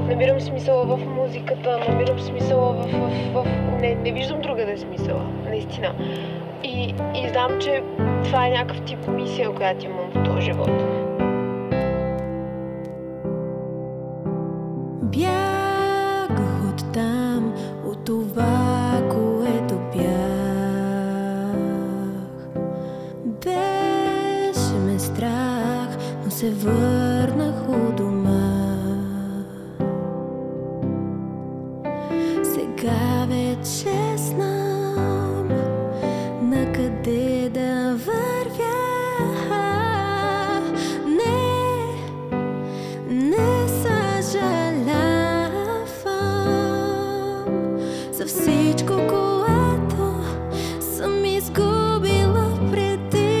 намирам смисъла в музиката, намирам смисъла Не виждам другаде смисъла, наистина. И знам, че това е някакъв тип мисия, която имам в този живот. Бягах от там, от това, което бях. Беше ме страх, но се върнах у дома. Сега вече знам накъде да вървя. Не съжалявам за всичко, което съм изгубила преди.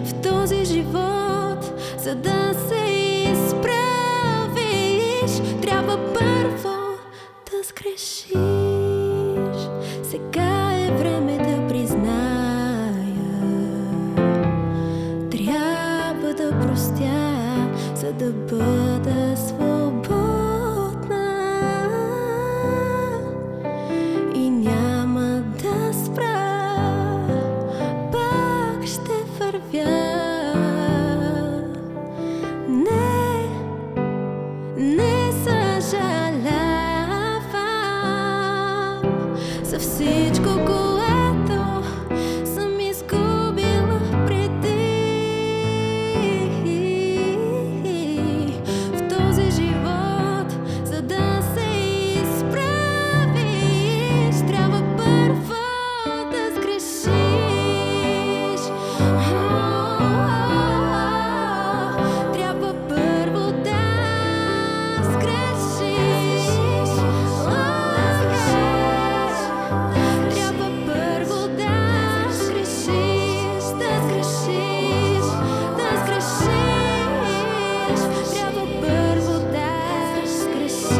В този живот, за да се изправиш, трябва първо да сгрешиш. Сега е време да призная, трябва да простя, за да бъда свободна. И няма да спра, пак ще вървя. Не съжалявам за всичко, което съм изгубила преди. В този живот, за да се изправиш, трябва първо да сгрешиш. Трябва първо да сгрешиш. Трябва първо да сгрешиш, да сгрешиш, да сгрешиш. Трябва първо да сгрешиш.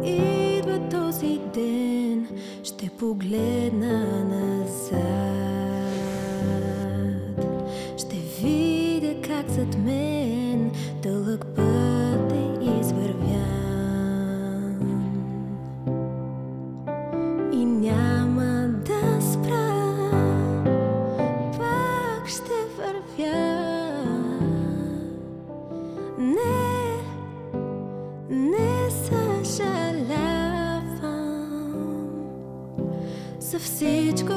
Идва този ден, ще погледна назад. Ще видя как зад мен дълъг път е извървян. И няма да спра, пак ще вървя. Не съжалявам за всичко,